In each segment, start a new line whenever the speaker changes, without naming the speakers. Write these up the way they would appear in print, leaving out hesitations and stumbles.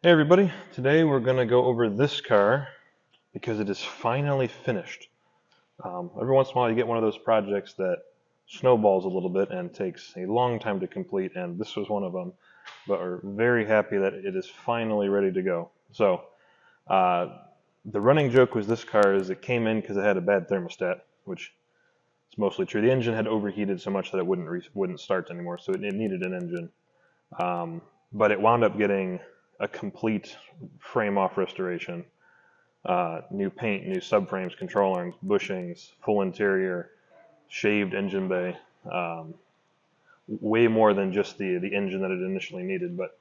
Hey everybody, today we're going to go over this car because it is finally finished. Every once in a while you get one of those projects that snowballs a little bit and takes a long time to complete, and this was one of them, but we're very happy that it is finally ready to go. So uh, the running joke was this car is it came in because it had a bad thermostat, which is mostly true. The engine had overheated so much that it wouldn't start anymore, so it needed an engine. But it wound up getting a complete frame-off restoration. New paint, new subframes, control arms, bushings, full interior, shaved engine bay. Way more than just the engine that it initially needed. But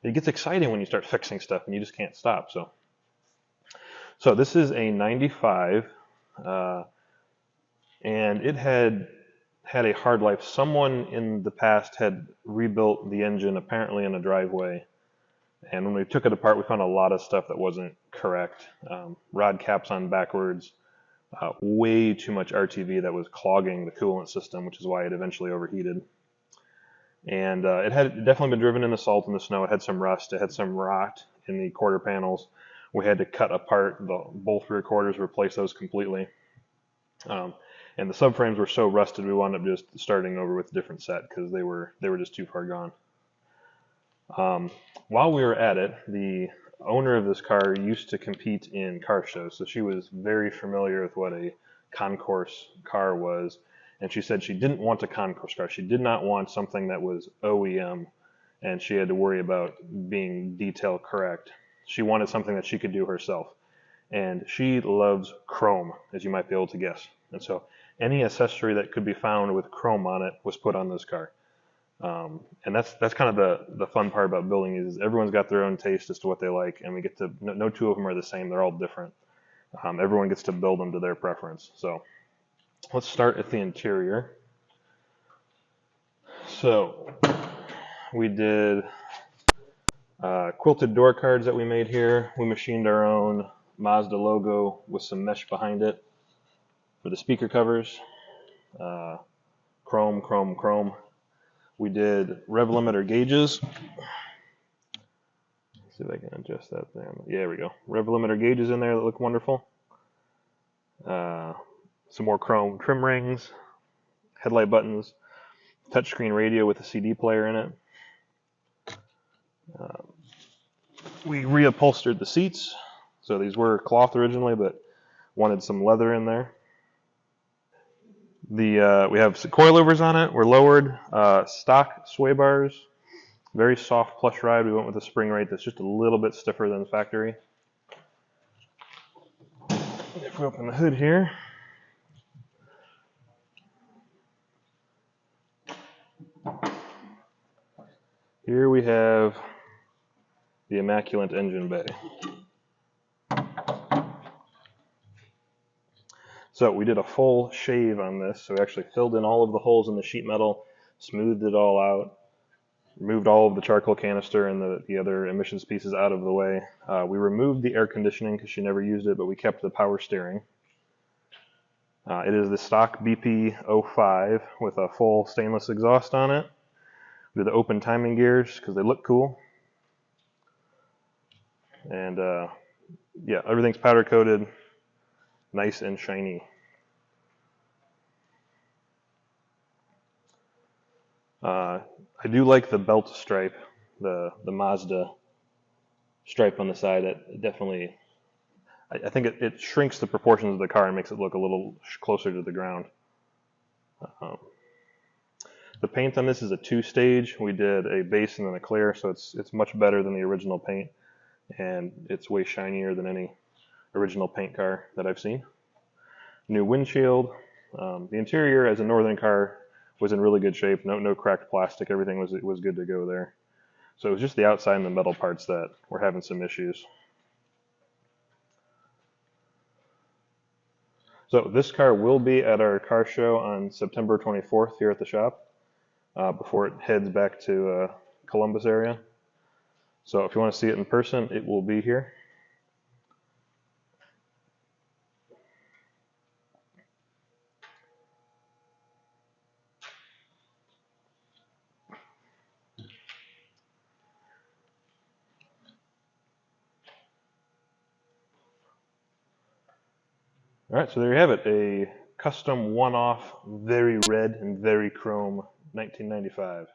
it gets exciting when you start fixing stuff and you just can't stop. So this is a 95, and it had a hard life. Someone in the past had rebuilt the engine apparently in a driveway, and when we took it apart we found a lot of stuff that wasn't correct. Rod caps on backwards, way too much RTV that was clogging the coolant system, which is why it eventually overheated. And it had definitely been driven in the salt and the snow. It had some rust, it had some rot in the quarter panels. We had to cut apart both rear quarters, replace those completely. And the subframes were so rusted we wound up just starting over with a different set because they were just too far gone. While we were at it, the owner of this car used to compete in car shows, so she was very familiar with what a concourse car was, and she said she didn't want a concourse car. She did not want something that was OEM, and she had to worry about being detail correct. She wanted something that she could do herself, and she loves chrome, as you might be able to guess. And so any accessory that could be found with chrome on it was put on this car. And that's kind of the fun part about building is everyone's got their own taste as to what they like, and we get to, no two of them are the same, they're all different. Everyone gets to build them to their preference. So let's start at the interior. So we did quilted door cards that we made here. We machined our own Mazda logo with some mesh behind it for the speaker covers. Chrome, chrome, chrome. We did rev limiter gauges. Let's see if I can adjust that there. Yeah, there we go. Rev limiter gauges in there that look wonderful. Some more chrome trim rings, headlight buttons, touchscreen radio with a CD player in it. We reupholstered the seats. So these were cloth originally, but wanted some leather in there. We have some coilovers on it. We're lowered. Stock sway bars. Very soft plush ride. We went with a spring rate that's just a little bit stiffer than the factory. If we open the hood here, here we have the immaculate engine bay. So we did a full shave on this. So we actually filled in all of the holes in the sheet metal, smoothed it all out, removed all of the charcoal canister and the other emissions pieces out of the way. We removed the air conditioning because she never used it, but we kept the power steering. It is the stock BP05 with a full stainless exhaust on it. We did the open timing gears because they look cool. And yeah, everything's powder coated, nice and shiny. I do like the belt stripe, the Mazda stripe on the side. It definitely, I think it shrinks the proportions of the car and makes it look a little closer to the ground. The paint on this is a two-stage. We did a base and then a clear, so it's much better than the original paint, and it's way shinier than any original paint car that I've seen. New windshield. The interior, as a northern car, was in really good shape. No cracked plastic. Everything was good to go there. So it was just the outside and the metal parts that were having some issues. So this car will be at our car show on September 24th here at the shop before it heads back to Columbus area. So if you want to see it in person, it will be here. All right, so there you have it, a custom one-off, very red and very chrome 1995.